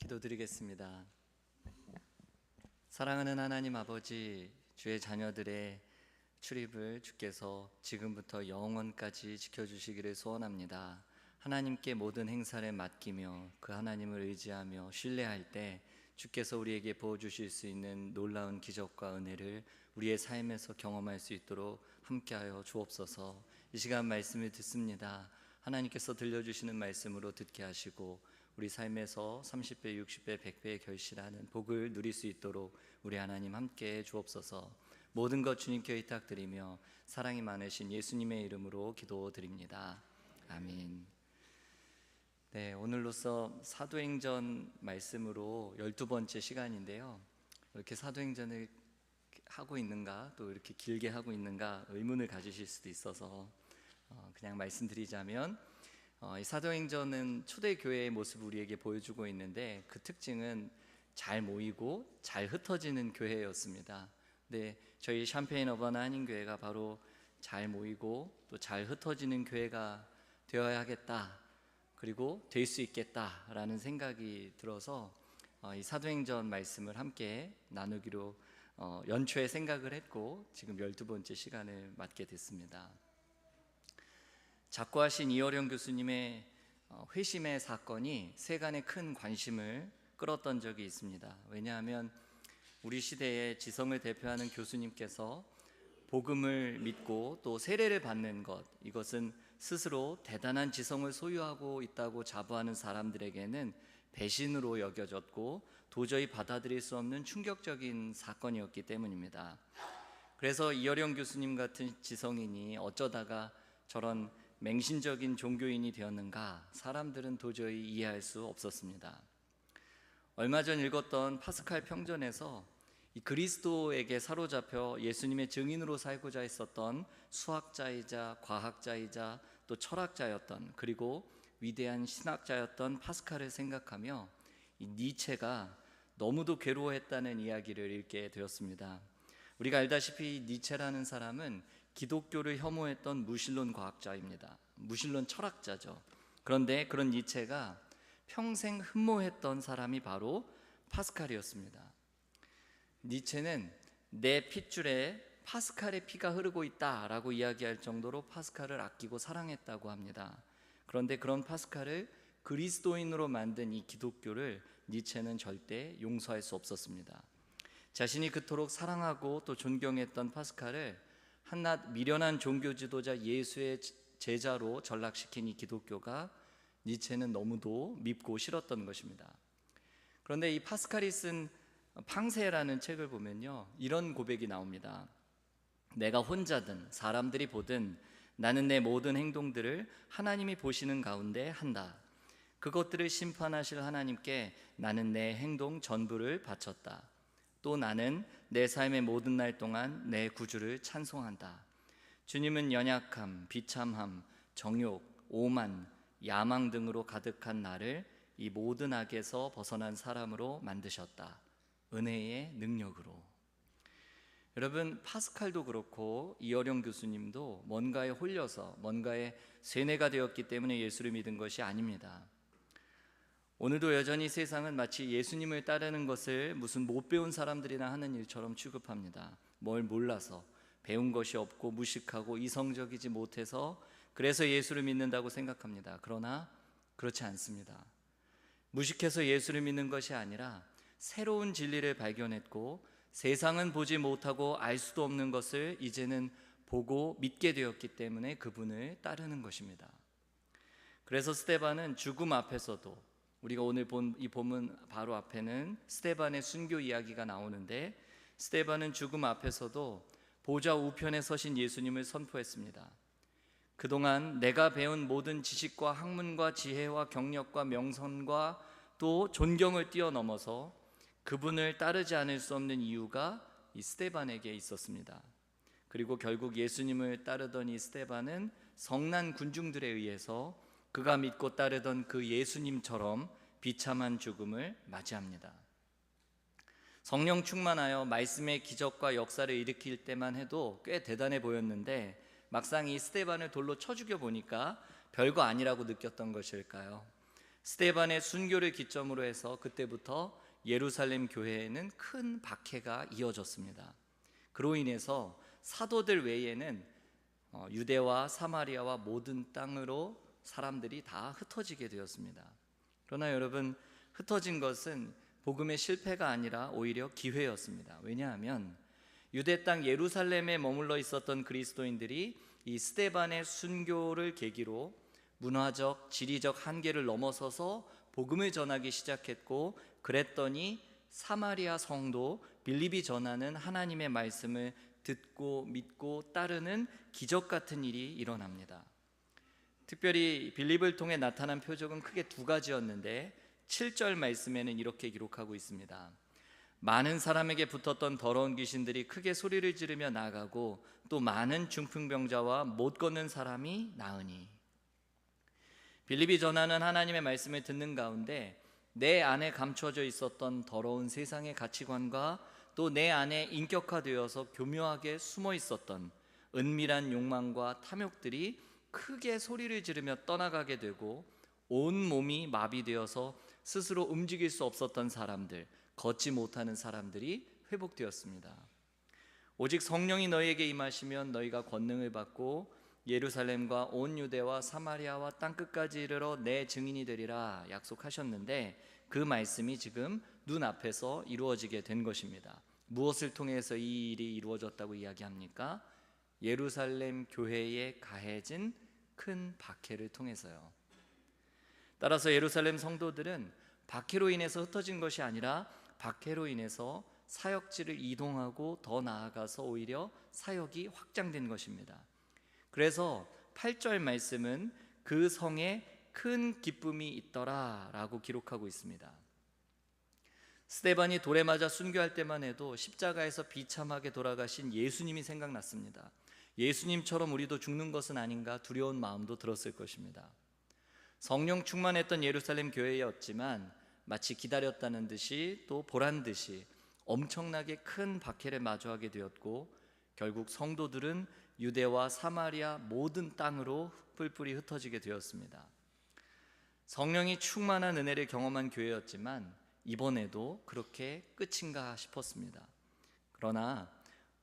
기도드리겠습니다. 사랑하는 하나님 아버지, 주의 자녀들의 출입을 주께서 지금부터 영원까지 지켜주시기를 소원합니다. 하나님께 모든 행사를 맡기며 그 하나님을 의지하며 신뢰할 때 주께서 우리에게 부어주실 수 있는 놀라운 기적과 은혜를 우리의 삶에서 경험할 수 있도록 함께하여 주옵소서. 이 시간 말씀을 듣습니다. 하나님께서 들려주시는 말씀으로 듣게 하시고 우리 삶에서 30배, 60배, 100배의 결실하는 복을 누릴 수 있도록 우리 하나님 함께 주옵소서. 모든 것 주님께 의탁드리며 사랑이 많으신 예수님의 이름으로 기도드립니다. 아멘. 네, 오늘로써 사도행전 말씀으로 12번째 시간인데요. 이렇게 사도행전을 하고 있는가, 또 이렇게 길게 하고 있는가 의문을 가지실 수도 있어서 그냥 말씀드리자면 이 사도행전은 초대교회의 모습을 우리에게 보여주고 있는데 그 특징은 잘 모이고 잘 흩어지는 교회였습니다. 근데 저희 샴페인 어바나 한인교회가 바로 잘 모이고 또 잘 흩어지는 교회가 되어야 하겠다, 그리고 될 수 있겠다라는 생각이 들어서 이 사도행전 말씀을 함께 나누기로 연초에 생각을 했고 지금 12번째 시간을 맞게 됐습니다. 작고하신 이어령 교수님의 회심의 사건이 세간의 큰 관심을 끌었던 적이 있습니다. 왜냐하면 우리 시대의 지성을 대표하는 교수님께서 복음을 믿고 또 세례를 받는 것, 이것은 스스로 대단한 지성을 소유하고 있다고 자부하는 사람들에게는 배신으로 여겨졌고 도저히 받아들일 수 없는 충격적인 사건이었기 때문입니다. 그래서 이어령 교수님 같은 지성인이 어쩌다가 저런 맹신적인 종교인이 되었는가, 사람들은 도저히 이해할 수 없었습니다. 얼마 전 읽었던 파스칼 평전에서 이 그리스도에게 사로잡혀 예수님의 증인으로 살고자 했었던 수학자이자 과학자이자 또 철학자였던, 그리고 위대한 신학자였던 파스칼을 생각하며 이 니체가 너무도 괴로워했다는 이야기를 읽게 되었습니다. 우리가 알다시피 니체라는 사람은 기독교를 혐오했던 무신론 과학자입니다. 무신론 철학자죠. 그런데 그런 니체가 평생 흠모했던 사람이 바로 파스칼이었습니다. 니체는 내 핏줄에 파스칼의 피가 흐르고 있다라고 이야기할 정도로 파스칼을 아끼고 사랑했다고 합니다. 그런데 그런 파스칼을 그리스도인으로 만든 이 기독교를 니체는 절대 용서할 수 없었습니다. 자신이 그토록 사랑하고 또 존경했던 파스칼을 한낱 미련한 종교 지도자 예수의 제자로 전락시킨 이 기독교가 니체는 너무도 밉고 싫었던 것입니다. 그런데 이 파스칼이 쓴 팡세라는 책을 보면요, 이런 고백이 나옵니다. 내가 혼자든 사람들이 보든 나는 내 모든 행동들을 하나님이 보시는 가운데 한다. 그것들을 심판하실 하나님께 나는 내 행동 전부를 바쳤다. 또 나는 내 삶의 모든 날 동안 내 구주를 찬송한다. 주님은 연약함, 비참함, 정욕, 오만, 야망 등으로 가득한 나를 이 모든 악에서 벗어난 사람으로 만드셨다. 은혜의 능력으로. 여러분, 파스칼도 그렇고 이어령 교수님도 뭔가에 홀려서 뭔가에 세뇌가 되었기 때문에 예수를 믿은 것이 아닙니다. 오늘도 여전히 세상은 마치 예수님을 따르는 것을 무슨 못 배운 사람들이나 하는 일처럼 취급합니다. 뭘 몰라서, 배운 것이 없고 무식하고 이성적이지 못해서 그래서 예수를 믿는다고 생각합니다. 그러나 그렇지 않습니다. 무식해서 예수를 믿는 것이 아니라 새로운 진리를 발견했고 세상은 보지 못하고 알 수도 없는 것을 이제는 보고 믿게 되었기 때문에 그분을 따르는 것입니다. 그래서 스데반은 죽음 앞에서도, 우리가 오늘 본 이 본문 바로 앞에는 스데반의 순교 이야기가 나오는데, 스데반은 죽음 앞에서도 보좌 우편에 서신 예수님을 선포했습니다. 그동안 내가 배운 모든 지식과 학문과 지혜와 경력과 명성과 또 존경을 뛰어넘어서 그분을 따르지 않을 수 없는 이유가 이 스데반에게 있었습니다. 그리고 결국 예수님을 따르던 이 스데반은 성난 군중들에 의해서 그가 믿고 따르던 그 예수님처럼 비참한 죽음을 맞이합니다. 성령 충만하여 말씀의 기적과 역사를 일으킬 때만 해도 꽤 대단해 보였는데 막상 이 스데반을 돌로 쳐 죽여 보니까 별거 아니라고 느꼈던 것일까요? 스데반의 순교를 기점으로 해서 그때부터 예루살렘 교회에는 큰 박해가 이어졌습니다. 그로 인해서 사도들 외에는 유대와 사마리아와 모든 땅으로 사람들이 다 흩어지게 되었습니다. 그러나 여러분, 흩어진 것은 복음의 실패가 아니라 오히려 기회였습니다. 왜냐하면 유대 땅 예루살렘에 머물러 있었던 그리스도인들이 이 스데반의 순교를 계기로 문화적, 지리적 한계를 넘어서서 복음을 전하기 시작했고, 그랬더니 사마리아 성도 빌립이 전하는 하나님의 말씀을 듣고 믿고 따르는 기적 같은 일이 일어납니다. 특별히 빌립을 통해 나타난 표적은 크게 두 가지였는데 7절 말씀에는 이렇게 기록하고 있습니다. 많은 사람에게 붙었던 더러운 귀신들이 크게 소리를 지르며 나가고 또 많은 중풍병자와 못 걷는 사람이 나으니. 빌립이 전하는 하나님의 말씀을 듣는 가운데 내 안에 감춰져 있었던 더러운 세상의 가치관과 또 내 안에 인격화되어서 교묘하게 숨어 있었던 은밀한 욕망과 탐욕들이 크게 소리를 지르며 떠나가게 되고, 온 몸이 마비되어서 스스로 움직일 수 없었던 사람들, 걷지 못하는 사람들이 회복되었습니다. 오직 성령이 너희에게 임하시면 너희가 권능을 받고 예루살렘과 온 유대와 사마리아와 땅끝까지 이르러 내 증인이 되리라 약속하셨는데, 그 말씀이 지금 눈앞에서 이루어지게 된 것입니다. 무엇을 통해서 이 일이 이루어졌다고 이야기합니까? 예루살렘 교회에 가해진 큰 박해를 통해서요. 따라서 예루살렘 성도들은 박해로 인해서 흩어진 것이 아니라 박해로 인해서 사역지를 이동하고 더 나아가서 오히려 사역이 확장된 것입니다. 그래서 8절 말씀은 그 성에 큰 기쁨이 있더라 라고 기록하고 있습니다. 스데반이 돌에 맞아 순교할 때만 해도 십자가에서 비참하게 돌아가신 예수님이 생각났습니다. 예수님처럼 우리도 죽는 것은 아닌가 두려운 마음도 들었을 것입니다. 성령 충만했던 예루살렘 교회였지만 마치 기다렸다는 듯이 또 보란 듯이 엄청나게 큰 박해를 마주하게 되었고, 결국 성도들은 유대와 사마리아 모든 땅으로 뿔뿔이 흩어지게 되었습니다. 성령이 충만한 은혜를 경험한 교회였지만 이번에도 그렇게 끝인가 싶었습니다. 그러나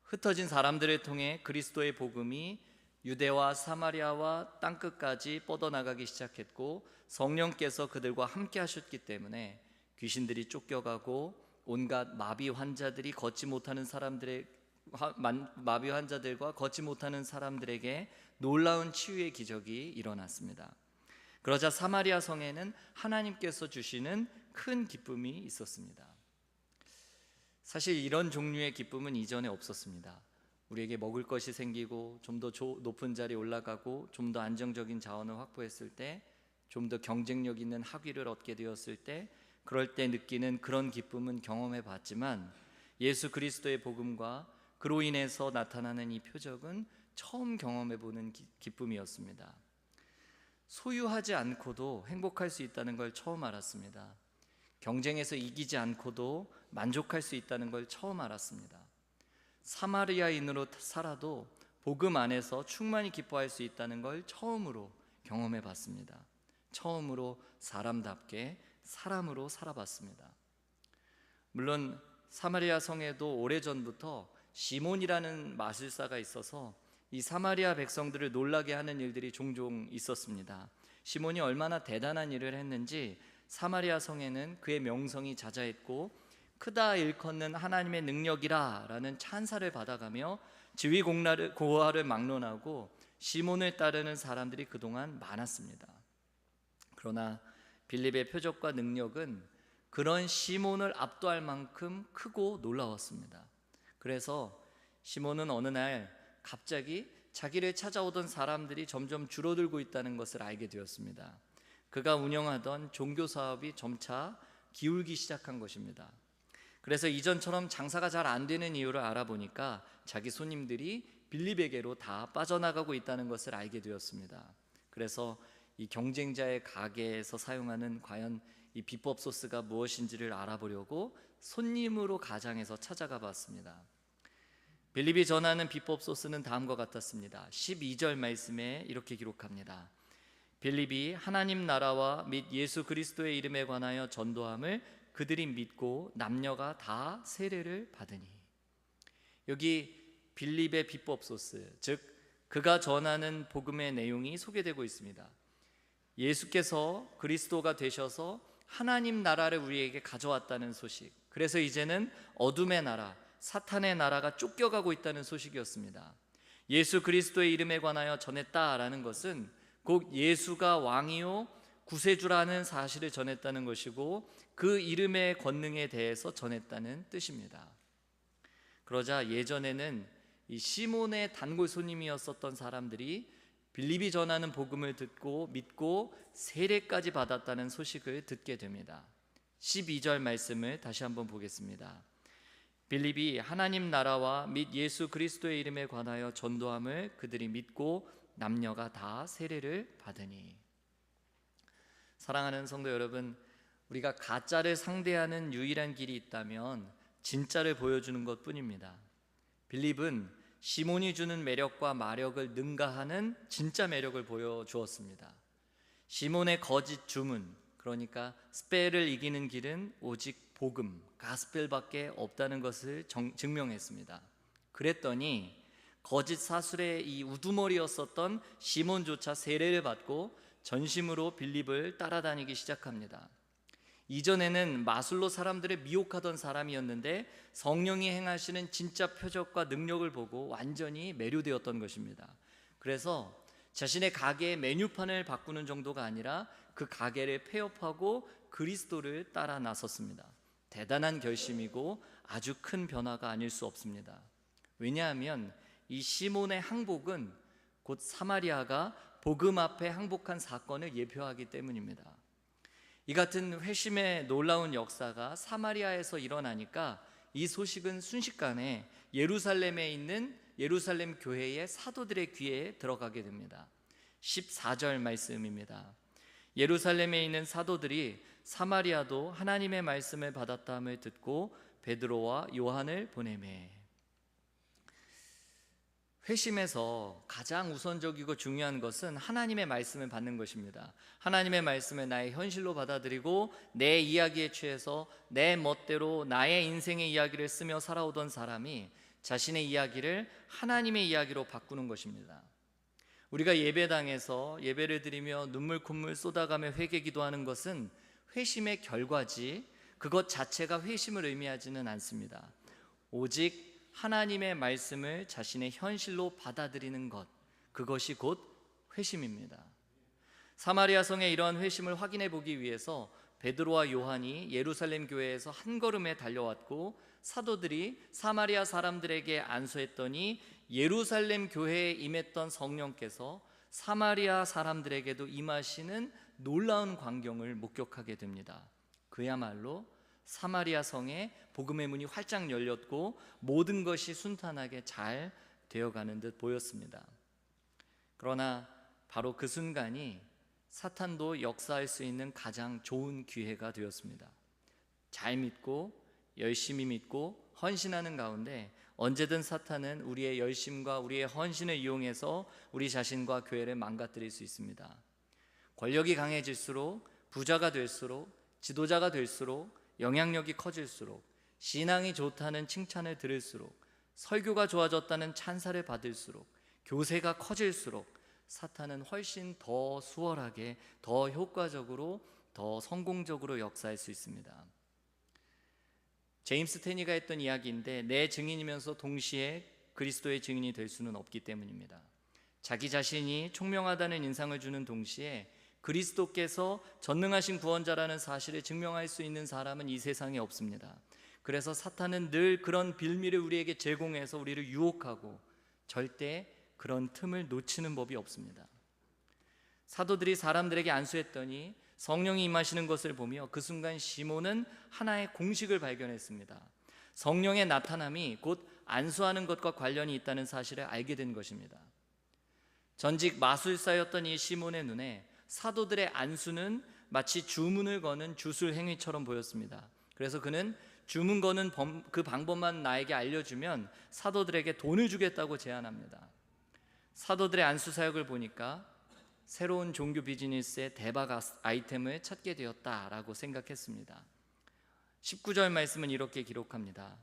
흩어진 사람들을 통해 그리스도의 복음이 유대와 사마리아와 땅끝까지 뻗어나가기 시작했고, 성령께서 그들과 함께 하셨기 때문에 귀신들이 쫓겨가고 온갖 마비 환자들이 걷지 못하는 마비 환자들과 걷지 못하는 사람들에게 놀라운 치유의 기적이 일어났습니다. 그러자 사마리아 성에는 하나님께서 주시는 큰 기쁨이 있었습니다. 사실 이런 종류의 기쁨은 이전에 없었습니다. 우리에게 먹을 것이 생기고 좀 더 높은 자리에 올라가고 좀 더 안정적인 자원을 확보했을 때, 좀 더 경쟁력 있는 학위를 얻게 되었을 때, 그럴 때 느끼는 그런 기쁨은 경험해 봤지만 예수 그리스도의 복음과 그로 인해서 나타나는 이 표적은 처음 경험해 보는 기쁨이었습니다. 소유하지 않고도 행복할 수 있다는 걸 처음 알았습니다. 경쟁에서 이기지 않고도 만족할 수 있다는 걸 처음 알았습니다. 사마리아인으로 살아도 복음 안에서 충만히 기뻐할 수 있다는 걸 처음으로 경험해 봤습니다. 처음으로 사람답게 사람으로 살아봤습니다. 물론 사마리아 성에도 오래전부터 시몬이라는 마술사가 있어서 이 사마리아 백성들을 놀라게 하는 일들이 종종 있었습니다. 시몬이 얼마나 대단한 일을 했는지 사마리아 성에는 그의 명성이 자자했고, 크다 일컫는 하나님의 능력이라 라는 찬사를 받아가며 지위고하를 막론하고 시몬을 따르는 사람들이 그동안 많았습니다. 그러나 빌립의 표적과 능력은 그런 시몬을 압도할 만큼 크고 놀라웠습니다. 그래서 시몬은 어느 날 갑자기 자기를 찾아오던 사람들이 점점 줄어들고 있다는 것을 알게 되었습니다. 그가 운영하던 종교 사업이 점차 기울기 시작한 것입니다. 그래서 이전처럼 장사가 잘 안 되는 이유를 알아보니까 자기 손님들이 빌립에게로 다 빠져나가고 있다는 것을 알게 되었습니다. 그래서 이 경쟁자의 가게에서 사용하는 과연 이 비법 소스가 무엇인지를 알아보려고 손님으로 가장해서 찾아가 봤습니다. 빌립이 전하는 비법 소스는 다음과 같았습니다. 12절 말씀에 이렇게 기록합니다. 빌립이 하나님 나라와 및 예수 그리스도의 이름에 관하여 전도함을 그들이 믿고 남녀가 다 세례를 받으니. 여기 빌립의 비법 소스, 즉 그가 전하는 복음의 내용이 소개되고 있습니다. 예수께서 그리스도가 되셔서 하나님 나라를 우리에게 가져왔다는 소식, 그래서 이제는 어둠의 나라, 사탄의 나라가 쫓겨가고 있다는 소식이었습니다. 예수 그리스도의 이름에 관하여 전했다라는 것은 곧 예수가 왕이요 구세주라는 사실을 전했다는 것이고, 그 이름의 권능에 대해서 전했다는 뜻입니다. 그러자 예전에는 이 시몬의 단골 손님이었었던 사람들이 빌립이 전하는 복음을 듣고 믿고 세례까지 받았다는 소식을 듣게 됩니다. 12절 말씀을 다시 한번 보겠습니다. 빌립이 하나님 나라와 및 예수 그리스도의 이름에 관하여 전도함을 그들이 믿고 남녀가 다 세례를 받으니. 사랑하는 성도 여러분, 우리가 가짜를 상대하는 유일한 길이 있다면 진짜를 보여주는 것뿐입니다. 빌립은 시몬이 주는 매력과 마력을 능가하는 진짜 매력을 보여주었습니다. 시몬의 거짓 주문, 그러니까 스펠을 이기는 길은 오직 복음, 가스펠밖에 없다는 것을 증명했습니다. 그랬더니 거짓 사술의 이 우두머리였었던 시몬조차 세례를 받고 전심으로 빌립을 따라다니기 시작합니다. 이전에는 마술로 사람들을 미혹하던 사람이었는데 성령이 행하시는 진짜 표적과 능력을 보고 완전히 매료되었던 것입니다. 그래서 자신의 가게의 메뉴판을 바꾸는 정도가 아니라 그 가게를 폐업하고 그리스도를 따라 나섰습니다. 대단한 결심이고 아주 큰 변화가 아닐 수 없습니다. 왜냐하면 이 시몬의 항복은 곧 사마리아가 복음 앞에 항복한 사건을 예표하기 때문입니다. 이 같은 회심의 놀라운 역사가 사마리아에서 일어나니까 이 소식은 순식간에 예루살렘에 있는 예루살렘 교회의 사도들의 귀에 들어가게 됩니다. 14절 말씀입니다. 예루살렘에 있는 사도들이 사마리아도 하나님의 말씀을 받았다함을 듣고 베드로와 요한을 보내매. 회심에서 가장 우선적이고 중요한 것은 하나님의 말씀을 받는 것입니다. 하나님의 말씀을 나의 현실로 받아들이고 내 이야기에 취해서 내 멋대로 나의 인생의 이야기를 쓰며 살아오던 사람이 자신의 이야기를 하나님의 이야기로 바꾸는 것입니다. 우리가 예배당에서 예배를 드리며 눈물 콧물 쏟아가며 회개 기도하는 것은 회심의 결과지 그것 자체가 회심을 의미하지는 않습니다. 오직 하나님의 말씀을 자신의 현실로 받아들이는 것, 그것이 곧 회심입니다. 사마리아 성의 이러한 회심을 확인해 보기 위해서 베드로와 요한이 예루살렘 교회에서 한 걸음에 달려왔고, 사도들이 사마리아 사람들에게 안수했더니 예루살렘 교회에 임했던 성령께서 사마리아 사람들에게도 임하시는 놀라운 광경을 목격하게 됩니다. 그야말로 사마리아 성에 복음의 문이 활짝 열렸고 모든 것이 순탄하게 잘 되어가는 듯 보였습니다. 그러나 바로 그 순간이 사탄도 역사할 수 있는 가장 좋은 기회가 되었습니다. 잘 믿고 열심히 믿고 헌신하는 가운데 언제든 사탄은 우리의 열심과 우리의 헌신을 이용해서 우리 자신과 교회를 망가뜨릴 수 있습니다. 권력이 강해질수록, 부자가 될수록, 지도자가 될수록, 영향력이 커질수록, 신앙이 좋다는 칭찬을 들을수록, 설교가 좋아졌다는 찬사를 받을수록, 교세가 커질수록 사탄은 훨씬 더 수월하게, 더 효과적으로, 더 성공적으로 역사할 수 있습니다. 제임스 테니가 했던 이야기인데, 내 증인이면서 동시에 그리스도의 증인이 될 수는 없기 때문입니다. 자기 자신이 총명하다는 인상을 주는 동시에 그리스도께서 전능하신 구원자라는 사실을 증명할 수 있는 사람은 이 세상에 없습니다. 그래서 사탄은 늘 그런 빌미를 우리에게 제공해서 우리를 유혹하고 절대 그런 틈을 놓치는 법이 없습니다. 사도들이 사람들에게 안수했더니 성령이 임하시는 것을 보며 그 순간 시몬은 하나의 공식을 발견했습니다. 성령의 나타남이 곧 안수하는 것과 관련이 있다는 사실을 알게 된 것입니다. 전직 마술사였던 이 시몬의 눈에 사도들의 안수는 마치 주문을 거는 주술 행위처럼 보였습니다. 그래서 그는 주문 거는 그 방법만 나에게 알려주면 사도들에게 돈을 주겠다고 제안합니다. 사도들의 안수 사역을 보니까 새로운 종교 비즈니스의 대박 아이템을 찾게 되었다라고 생각했습니다. 19절 말씀은 이렇게 기록합니다.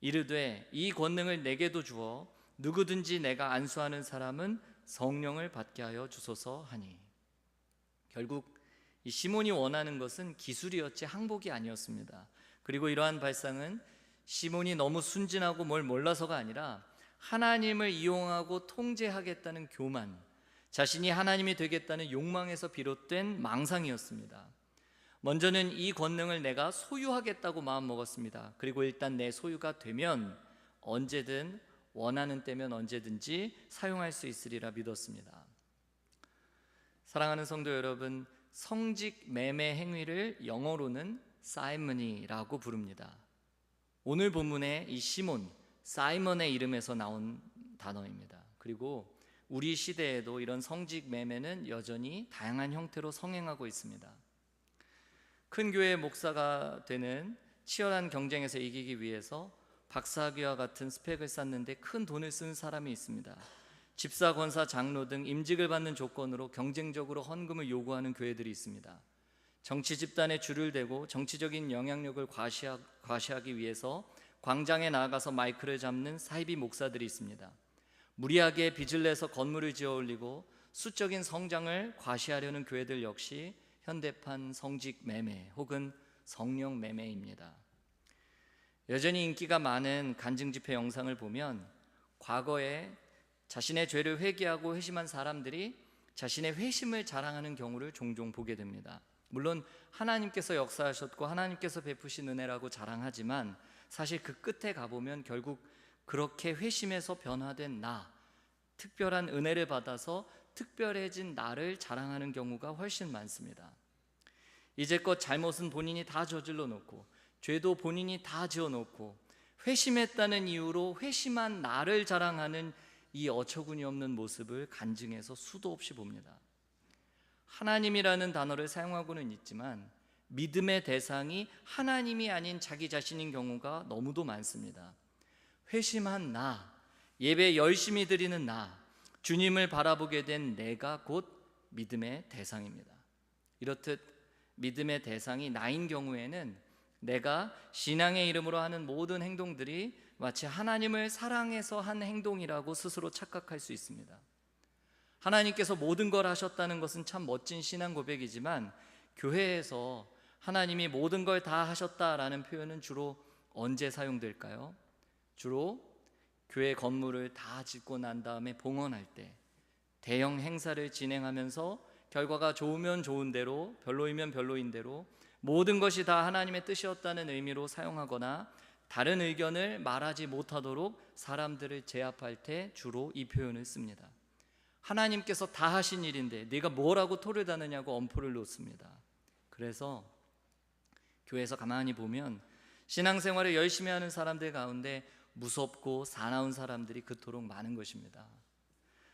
이르되 이 권능을 내게도 주어 누구든지 내가 안수하는 사람은 성령을 받게 하여 주소서 하니. 결국 이 시몬이 원하는 것은 기술이었지 항복이 아니었습니다. 그리고 이러한 발상은 시몬이 너무 순진하고 뭘 몰라서가 아니라 하나님을 이용하고 통제하겠다는 교만, 자신이 하나님이 되겠다는 욕망에서 비롯된 망상이었습니다. 먼저는 이 권능을 내가 소유하겠다고 마음먹었습니다. 그리고 일단 내 소유가 되면 언제든 원하는 때면 언제든지 사용할 수 있으리라 믿었습니다. 사랑하는 성도 여러분, 성직 매매 행위를 영어로는 사이머니라고 부릅니다. 오늘 본문의 이 시몬, 사이먼의 이름에서 나온 단어입니다. 그리고 우리 시대에도 이런 성직 매매는 여전히 다양한 형태로 성행하고 있습니다. 큰 교회의 목사가 되는 치열한 경쟁에서 이기기 위해서 박사학위와 같은 스펙을 쌓는데 큰 돈을 쓴 사람이 있습니다. 집사, 권사, 장로 등 임직을 받는 조건으로 경쟁적으로 헌금을 요구하는 교회들이 있습니다. 정치 집단에 줄을 대고 정치적인 영향력을 과시하기 위해서 광장에 나아가서 마이크를 잡는 사이비 목사들이 있습니다. 무리하게 빚을 내서 건물을 지어 올리고 수적인 성장을 과시하려는 교회들 역시 현대판 성직 매매 혹은 성령 매매입니다. 여전히 인기가 많은 간증 집회 영상을 보면 과거에 자신의 죄를 회개하고 회심한 사람들이 자신의 회심을 자랑하는 경우를 종종 보게 됩니다. 물론 하나님께서 역사하셨고 하나님께서 베푸신 은혜라고 자랑하지만 사실 그 끝에 가보면 결국 그렇게 회심해서 변화된 나, 특별한 은혜를 받아서 특별해진 나를 자랑하는 경우가 훨씬 많습니다. 이제껏 잘못은 본인이 다 저질러 놓고 죄도 본인이 다 지어 놓고 회심했다는 이유로 회심한 나를 자랑하는 이 어처구니 없는 모습을 간증해서 수도 없이 봅니다. 하나님이라는 단어를 사용하고는 있지만 믿음의 대상이 하나님이 아닌 자기 자신인 경우가 너무도 많습니다. 회심한 나, 예배 열심히 드리는 나, 주님을 바라보게 된 내가 곧 믿음의 대상입니다. 이렇듯 믿음의 대상이 나인 경우에는 내가 신앙의 이름으로 하는 모든 행동들이 마치 하나님을 사랑해서 한 행동이라고 스스로 착각할 수 있습니다. 하나님께서 모든 걸 하셨다는 것은 참 멋진 신앙 고백이지만 교회에서 하나님이 모든 걸 다 하셨다라는 표현은 주로 언제 사용될까요? 주로 교회 건물을 다 짓고 난 다음에 봉헌할 때, 대형 행사를 진행하면서 결과가 좋으면 좋은 대로, 별로이면 별로인 대로 모든 것이 다 하나님의 뜻이었다는 의미로 사용하거나 다른 의견을 말하지 못하도록 사람들을 제압할 때 주로 이 표현을 씁니다. 하나님께서 다 하신 일인데 네가 뭐라고 토를 다느냐고 엄포를 놓습니다. 그래서 교회에서 가만히 보면 신앙생활을 열심히 하는 사람들 가운데 무섭고 사나운 사람들이 그토록 많은 것입니다.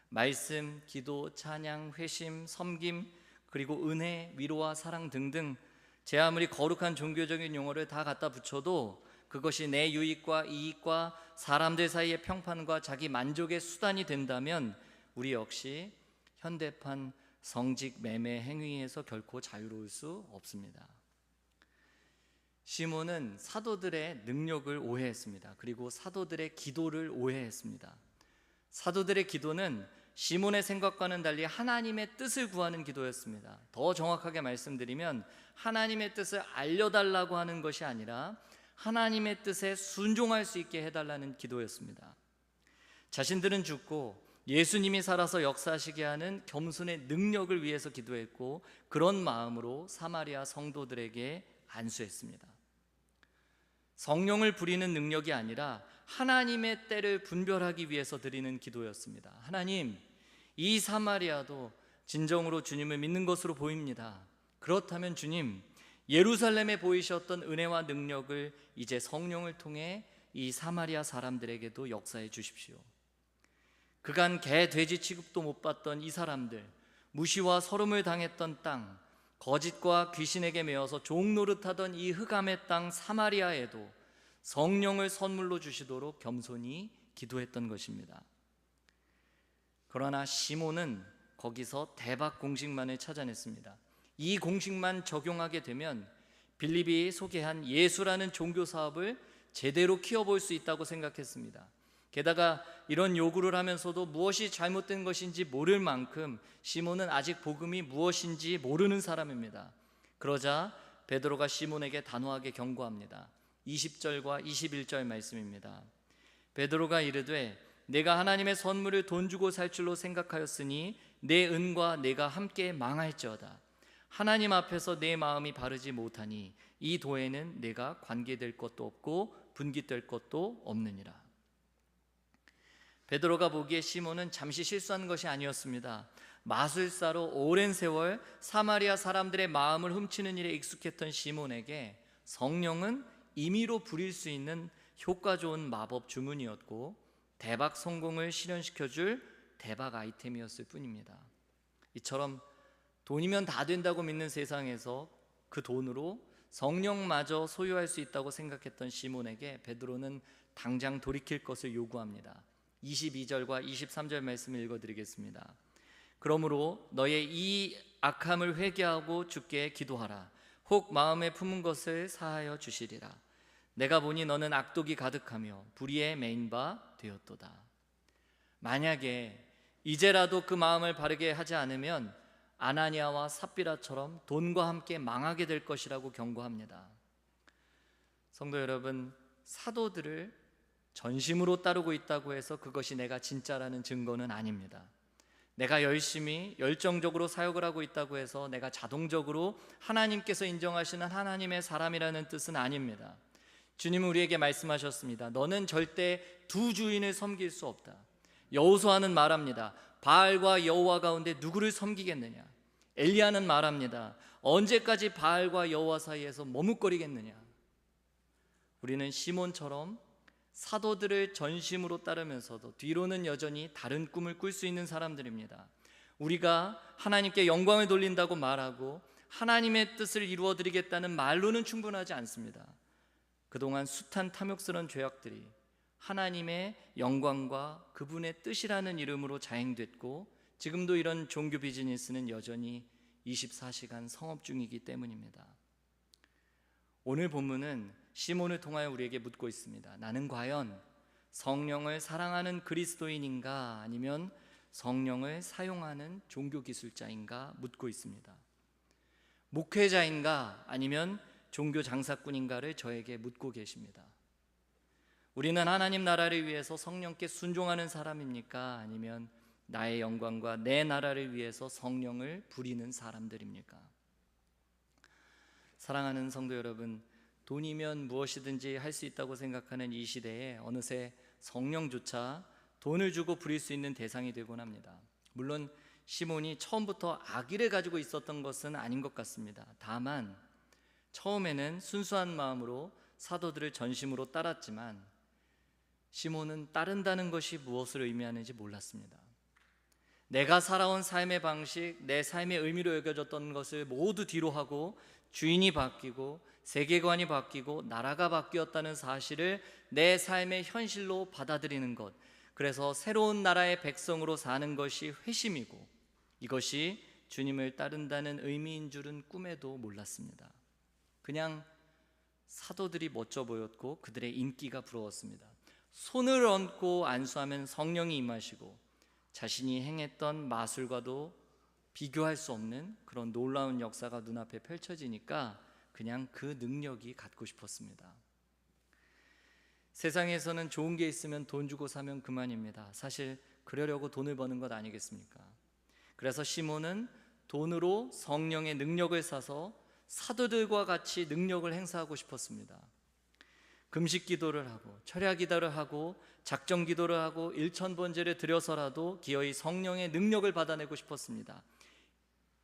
말씀, 기도, 찬양, 회심, 섬김, 그리고 은혜, 위로와 사랑 등등 제 아무리 거룩한 종교적인 용어를 다 갖다 붙여도 그것이 내 유익과 이익과 사람들 사이의 평판과 자기 만족의 수단이 된다면 우리 역시 현대판 성직 매매 행위에서 결코 자유로울 수 없습니다. 시몬은 사도들의 능력을 오해했습니다. 그리고 사도들의 기도를 오해했습니다. 사도들의 기도는 시몬의 생각과는 달리 하나님의 뜻을 구하는 기도였습니다. 더 정확하게 말씀드리면 하나님의 뜻을 알려달라고 하는 것이 아니라 하나님의 뜻에 순종할 수 있게 해달라는 기도였습니다. 자신들은 죽고 예수님이 살아서 역사하시게 하는 겸손의 능력을 위해서 기도했고 그런 마음으로 사마리아 성도들에게 안수했습니다. 성령을 부리는 능력이 아니라 하나님의 때를 분별하기 위해서 드리는 기도였습니다. 하나님, 이 사마리아도 진정으로 주님을 믿는 것으로 보입니다. 그렇다면 주님, 예루살렘에 보이셨던 은혜와 능력을 이제 성령을 통해 이 사마리아 사람들에게도 역사해 주십시오. 그간 개, 돼지 취급도 못 받던 이 사람들, 무시와 서름을 당했던 땅, 거짓과 귀신에게 매여서 종노릇하던 이 흑암의 땅 사마리아에도 성령을 선물로 주시도록 겸손히 기도했던 것입니다. 그러나 시몬은 거기서 대박 공식만을 찾아냈습니다. 이 공식만 적용하게 되면 빌립이 소개한 예수라는 종교 사업을 제대로 키워볼 수 있다고 생각했습니다. 게다가 이런 요구를 하면서도 무엇이 잘못된 것인지 모를 만큼 시몬은 아직 복음이 무엇인지 모르는 사람입니다. 그러자 베드로가 시몬에게 단호하게 경고합니다. 20절과 21절 말씀입니다. 베드로가 이르되 내가 하나님의 선물을 돈 주고 살 줄로 생각하였으니 내 은과 내가 함께 망할지어다. 하나님 앞에서 내 마음이 바르지 못하니 이 도에는 내가 관계될 것도 없고 분깃될 것도 없느니라. 베드로가 보기에 시몬은 잠시 실수한 것이 아니었습니다. 마술사로 오랜 세월 사마리아 사람들의 마음을 훔치는 일에 익숙했던 시몬에게 성령은 임의로 부릴 수 있는 효과 좋은 마법 주문이었고 대박 성공을 실현시켜줄 대박 아이템이었을 뿐입니다. 이처럼 돈이면 다 된다고 믿는 세상에서 그 돈으로 성령마저 소유할 수 있다고 생각했던 시몬에게 베드로는 당장 돌이킬 것을 요구합니다. 22절과 23절 말씀을 읽어드리겠습니다. 그러므로 너의 이 악함을 회개하고 주께 기도하라. 혹 마음에 품은 것을 사하여 주시리라. 내가 보니 너는 악독이 가득하며 불의에 매인 바 되었도다. 만약에 이제라도 그 마음을 바르게 하지 않으면 아나니아와 삽비라처럼 돈과 함께 망하게 될 것이라고 경고합니다. 성도 여러분, 사도들을 전심으로 따르고 있다고 해서 그것이 내가 진짜라는 증거는 아닙니다. 내가 열심히 열정적으로 사역을 하고 있다고 해서 내가 자동적으로 하나님께서 인정하시는 하나님의 사람이라는 뜻은 아닙니다. 주님은 우리에게 말씀하셨습니다. 너는 절대 두 주인을 섬길 수 없다. 여호수아는 말합니다. 바알과 여호와 가운데 누구를 섬기겠느냐? 엘리야는 말합니다. 언제까지 바알과 여호와 사이에서 머뭇거리겠느냐? 우리는 시몬처럼 사도들을 전심으로 따르면서도 뒤로는 여전히 다른 꿈을 꿀 수 있는 사람들입니다. 우리가 하나님께 영광을 돌린다고 말하고 하나님의 뜻을 이루어드리겠다는 말로는 충분하지 않습니다. 그동안 숱한 탐욕스러운 죄악들이 하나님의 영광과 그분의 뜻이라는 이름으로 자행됐고 지금도 이런 종교 비즈니스는 여전히 24시간 성업 중이기 때문입니다. 오늘 본문은 시몬을 통하여 우리에게 묻고 있습니다. 나는 과연 성령을 사랑하는 그리스도인인가 아니면 성령을 사용하는 종교 기술자인가 묻고 있습니다. 목회자인가 아니면 종교 장사꾼인가를 저에게 묻고 계십니다. 우리는 하나님 나라를 위해서 성령께 순종하는 사람입니까? 아니면 나의 영광과 내 나라를 위해서 성령을 부리는 사람들입니까? 사랑하는 성도 여러분, 돈이면 무엇이든지 할 수 있다고 생각하는 이 시대에 어느새 성령조차 돈을 주고 부릴 수 있는 대상이 되곤 합니다. 물론 시몬이 처음부터 악의를 가지고 있었던 것은 아닌 것 같습니다. 다만 처음에는 순수한 마음으로 사도들을 전심으로 따랐지만 시몬은 따른다는 것이 무엇을 의미하는지 몰랐습니다. 내가 살아온 삶의 방식, 내 삶의 의미로 여겨졌던 것을 모두 뒤로 하고 주인이 바뀌고 세계관이 바뀌고 나라가 바뀌었다는 사실을 내 삶의 현실로 받아들이는 것, 그래서 새로운 나라의 백성으로 사는 것이 회심이고 이것이 주님을 따른다는 의미인 줄은 꿈에도 몰랐습니다. 그냥 사도들이 멋져 보였고 그들의 인기가 부러웠습니다. 손을 얹고 안수하면 성령이 임하시고 자신이 행했던 마술과도 비교할 수 없는 그런 놀라운 역사가 눈앞에 펼쳐지니까 그냥 그 능력이 갖고 싶었습니다. 세상에서는 좋은 게 있으면 돈 주고 사면 그만입니다. 사실 그러려고 돈을 버는 것 아니겠습니까? 그래서 시몬은 돈으로 성령의 능력을 사서 사도들과 같이 능력을 행사하고 싶었습니다. 금식 기도를 하고 철야 기도를 하고 작정 기도를 하고 일천번제를 드려서라도 기어이 성령의 능력을 받아내고 싶었습니다.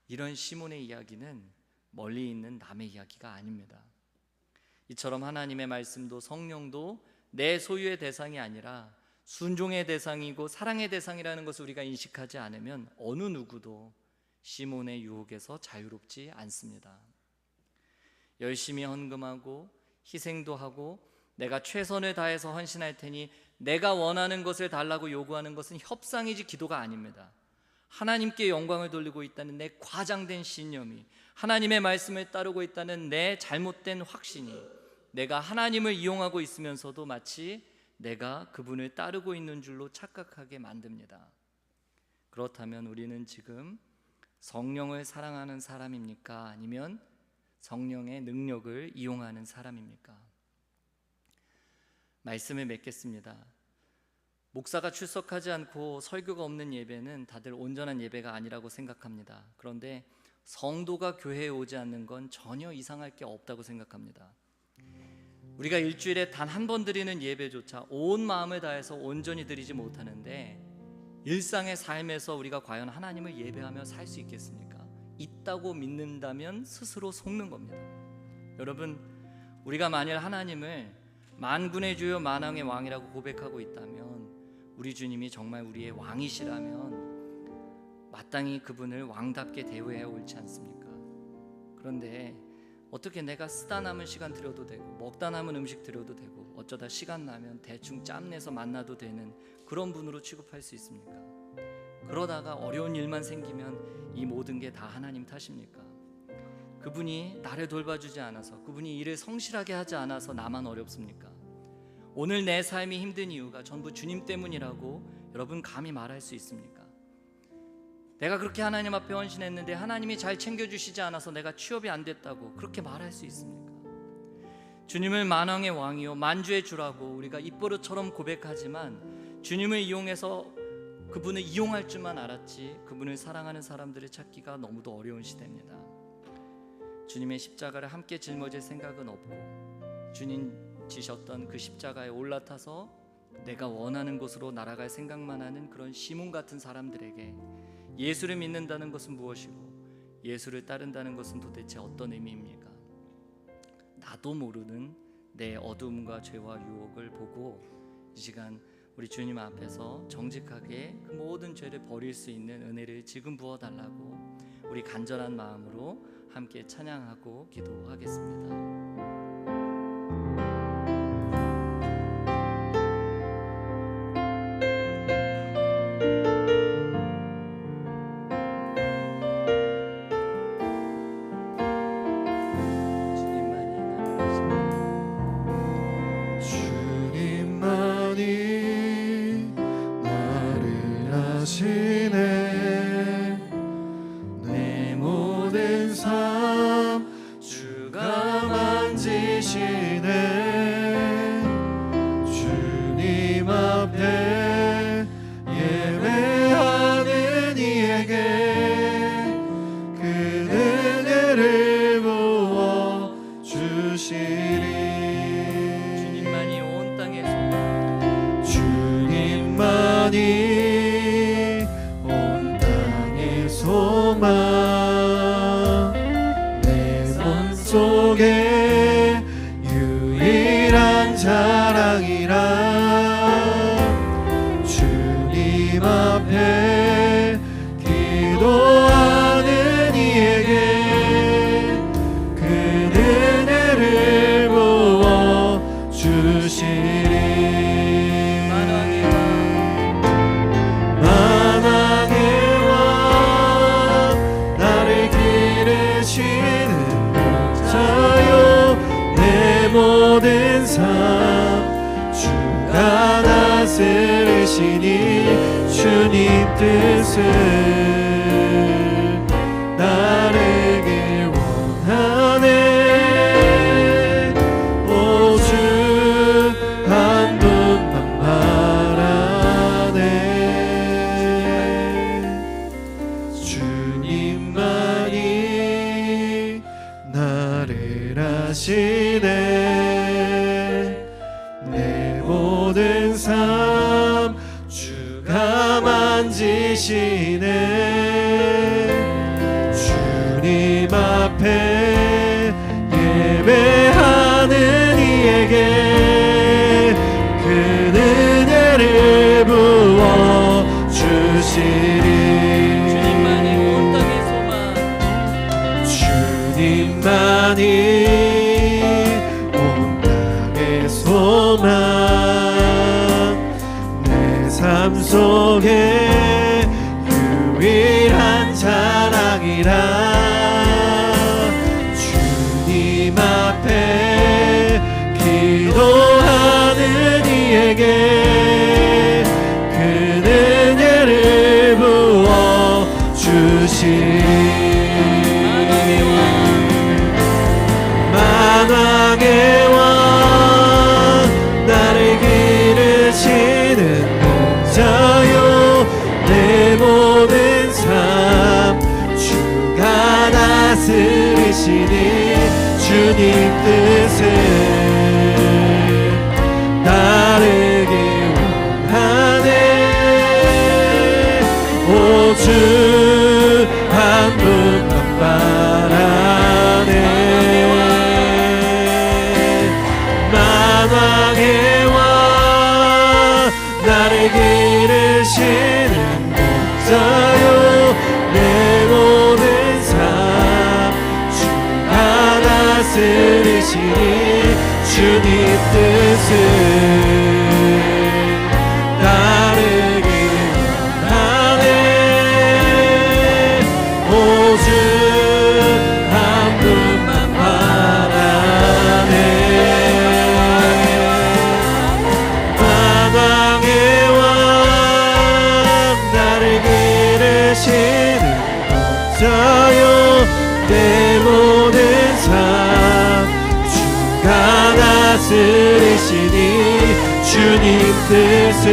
이런 시몬의 이야기는 멀리 있는 남의 이야기가 아닙니다. 이처럼 하나님의 말씀도 성령도 내 소유의 대상이 아니라 순종의 대상이고 사랑의 대상이라는 것을 우리가 인식하지 않으면 어느 누구도 시몬의 유혹에서 자유롭지 않습니다. 열심히 헌금하고 희생도 하고 내가 최선을 다해서 헌신할 테니 내가 원하는 것을 달라고 요구하는 것은 협상이지 기도가 아닙니다. 하나님께 영광을 돌리고 있다는 내 과장된 신념이, 하나님의 말씀을 따르고 있다는 내 잘못된 확신이 내가 하나님을 이용하고 있으면서도 마치 내가 그분을 따르고 있는 줄로 착각하게 만듭니다. 그렇다면 우리는 지금 성령을 사랑하는 사람입니까? 아니면 성령의 능력을 이용하는 사람입니까? 말씀을 맺겠습니다. 목사가 출석하지 않고 설교가 없는 예배는 다들 온전한 예배가 아니라고 생각합니다. 그런데 성도가 교회에 오지 않는 건 전혀 이상할 게 없다고 생각합니다. 우리가 일주일에 단 한 번 드리는 예배조차 온 마음을 다해서 온전히 드리지 못하는데 일상의 삶에서 우리가 과연 하나님을 예배하며 살 수 있겠습니까? 있다고 믿는다면 스스로 속는 겁니다. 여러분, 우리가 만일 하나님을 만군의 주요 만왕의 왕이라고 고백하고 있다면, 우리 주님이 정말 우리의 왕이시라면 마땅히 그분을 왕답게 대우해야 옳지 않습니까? 그런데 어떻게 내가 쓰다 남은 시간 드려도 되고 먹다 남은 음식 드려도 되고 어쩌다 시간 나면 대충 짬내서 만나도 되는 그런 분으로 취급할 수 있습니까? 그러다가 어려운 일만 생기면 이 모든 게 다 하나님 탓입니까? 그분이 나를 돌봐주지 않아서, 그분이 일을 성실하게 하지 않아서 나만 어렵습니까? 오늘 내 삶이 힘든 이유가 전부 주님 때문이라고 여러분 감히 말할 수 있습니까? 내가 그렇게 하나님 앞에 헌신했는데 하나님이 잘 챙겨주시지 않아서 내가 취업이 안 됐다고 그렇게 말할 수 있습니까? 주님을 만왕의 왕이요 만주의 주라고 우리가 입버릇처럼 고백하지만 주님을 이용해서 그분을 이용할 줄만 알았지 그분을 사랑하는 사람들을 찾기가 너무도 어려운 시대입니다. 주님의 십자가를 함께 짊어질 생각은 없고 주님 지셨던 그 십자가에 올라타서 내가 원하는 곳으로 날아갈 생각만 하는 그런 시몬 같은 사람들에게 예수를 믿는다는 것은 무엇이고 예수를 따른다는 것은 도대체 어떤 의미입니까? 나도 모르는 내 어둠과 죄와 유혹을 보고 이 시간 우리 주님 앞에서 정직하게 그 모든 죄를 버릴 수 있는 은혜를 지금 부어달라고 우리 간절한 마음으로 함께 찬양하고 기도하겠습니다. 모든 삶 주가 다스리시니 주님 뜻을 따르길 원하네. 오주 한 분만 바라네. 주님만이 나를 아시네. 모든 삶 주가 만지시네. 주님 앞에 예배하는 이에게 그 은혜를 부어 주시리. 주님만이 온 땅의 소망, 주님만이 온 땅의 소망, 내 삶 속에 유일 주님 앞에 기도하는 이에게 그 은혜를 부어 주시리. 만왕의 왕 나를 기르시는 목자요 내 모든 삶 주가 다스리시니 주님 뜻을 따르기 원하네. 오주 한 분만 바라네. 만왕의 왕 나를 기르시는 목자요 내 모든 삶 주가 다스리시니 주님 뜻을 따르기 원하네. 오직 한 분만 바라네. 만왕의 왕 나를 기르시는 목자요 내 모든 삶 주가 다스리시니 주님 뜻을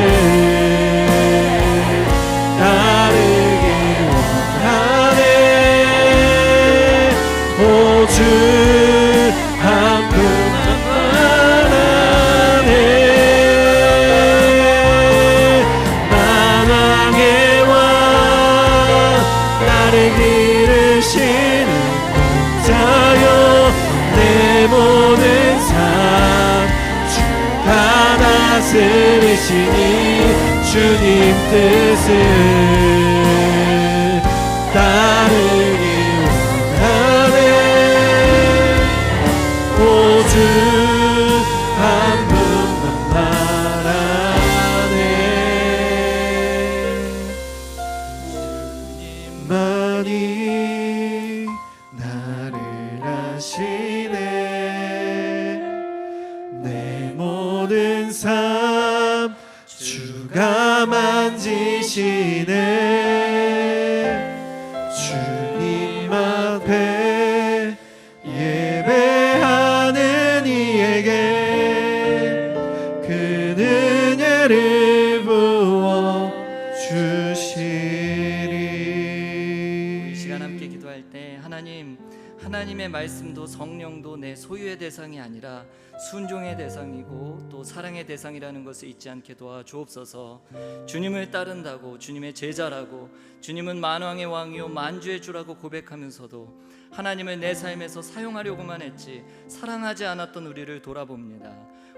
따르기 원하네. 오직 한 분만 바라네. 만왕의 왕 나를 기르시는 목자요 내 모든 삶 주가 다스리시니 주님 뜻을 따르기 원하네. 오직 한 분만 바라네. 주님만이 나를 아시네. 내 모든 삶 주가 만지시네. 주님 앞에 예배하는 이에게 그 은혜를 부어 주시리. 이 시간 함께 기도할 때 하나님의 말씀도 성령도 내 소유의 대상이 아니라 순종의 대상이고 또 사랑의 대상이라는 것을 잊지 않게 도와주옵소서. 주님을 따른다고, 주님의 제자라고, 주님은 만왕의 왕이요 만주의 주라고 고백하면서도 하나님을 내 삶에서 사용하려고만 했지 사랑하지 않았던 우리를 돌아봅니다.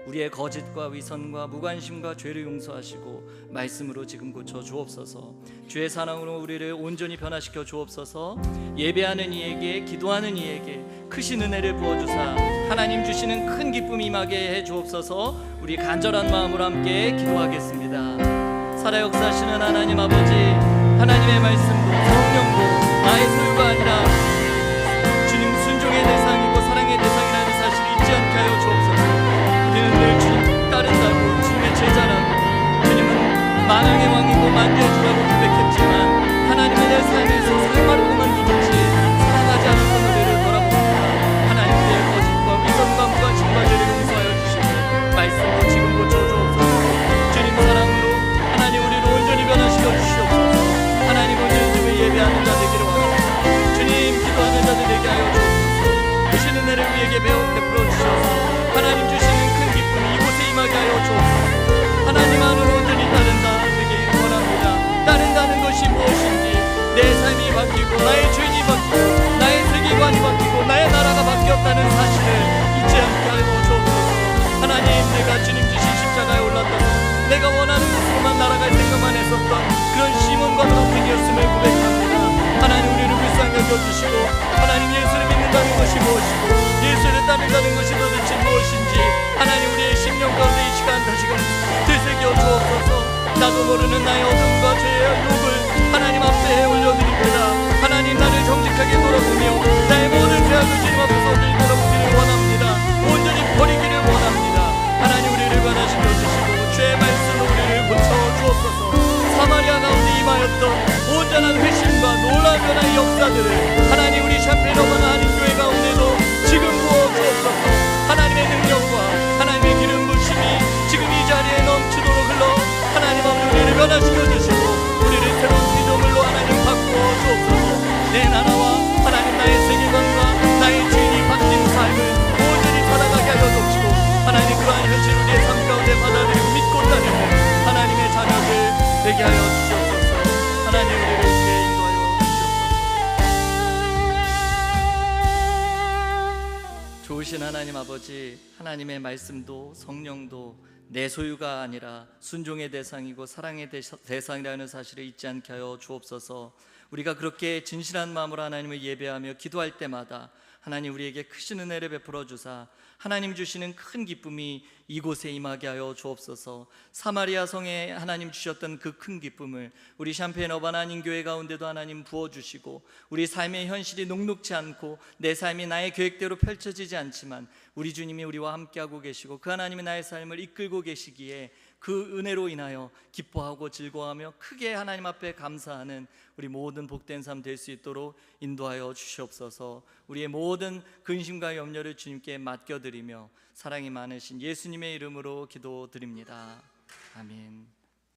우리의 거짓과 위선과 무관심과 죄를 용서하시고 말씀으로 지금 고쳐 주옵소서. 주의 사랑으로 우리를 온전히 변화시켜 주옵소서. 예배하는 이에게, 기도하는 이에게 크신 은혜를 부어주사 하나님 주시는 큰 기쁨이 임하게 해 주옵소서. 우리 간절한 마음으로 함께 기도하겠습니다. 살아 역사하시는 하나님 아버지, 하나님의 말씀도 성령도 나의 소유가 아니라 주님 순종의 대상이고 사랑의 대상이라는 사실을 잊지 않게 하여 주옵소서. 우리는 늘 주님 따른다고, 주님의 제자라고, 주님은 만왕의 왕이고 만주의 주라고 고백했지만 하나님의 내 삶에서 사랑하려고만 누렸지 사랑하지 않았던 우리를 돌아봅니다. 하나님의 거짓과 위선과 무관심과 죄를 용서하여 주시고 말씀으로 지금 고쳐주옵소서. 주님 사랑으로 하나님 우리를 온전히 변화시켜 주시옵소서. 하나님 오늘 주의 예배하는 자 되기를 원합니다. 주님 기도하는 자들 되게 하여 주옵소서. 주신 은혜를 우리에게 베풀어 주셔서 하나님 주시는 큰 기쁨이 이곳에 임하게 하여 주옵소서. 하나님 안으로 온전히 따른다 되게 원합니다. 따른다는 것이 무엇인지, 내 삶이 바뀌고 나의 죄인이 바뀌고 나의 세계관이 바뀌고 나의 나라가 바뀌었다는 사실을 잊지 않게 하여 주옵소서. 하나님, 내가 주님 주신 십자가에 올랐다고 내가 원하는 곳으로만 날아갈 생각만 했었던 그런 시몬과 같은 이었음을 고백합니다. 하나님 우리를 불쌍히 여겨주시고 하나님 예수를 믿는다는 것이 무엇이고 예수를 따른다는 것이 도대체 무엇인지 하나님 우리의 심령 가운데 이 시간 다시금 되새겨 주옵소서. 나도 모르는 나의 어둠과 죄의 욕을 하나님 앞에 올려드립니다. 하나님 나를 정직하게 좋으신 하나님 아버지, 하나님의 말씀도 성령도 내 소유가 아니라 순종의 대상이고 사랑의 대상이라는 사실을 잊지 않게 하여 주옵소서. 우리가 그렇게 진실한 마음으로 하나님을 예배하며 기도할 때마다 하나님 우리에게 크신 은혜를 베풀어 주사 하나님 주시는 큰 기쁨이 이곳에 임하게 하여 주옵소서. 사마리아 성에 하나님 주셨던 그 큰 기쁨을 우리 샴페인 어바나님 교회 가운데도 하나님 부어주시고, 우리 삶의 현실이 녹록지 않고 내 삶이 나의 계획대로 펼쳐지지 않지만 우리 주님이 우리와 함께하고 계시고 그 하나님이 나의 삶을 이끌고 계시기에 그 은혜로 인하여 기뻐하고 즐거워하며 크게 하나님 앞에 감사하는 우리 모든 복된 삶 될 수 있도록 인도하여 주시옵소서. 우리의 모든 근심과 염려를 주님께 맡겨드리며 사랑이 많으신 예수님의 이름으로 기도드립니다. 아멘.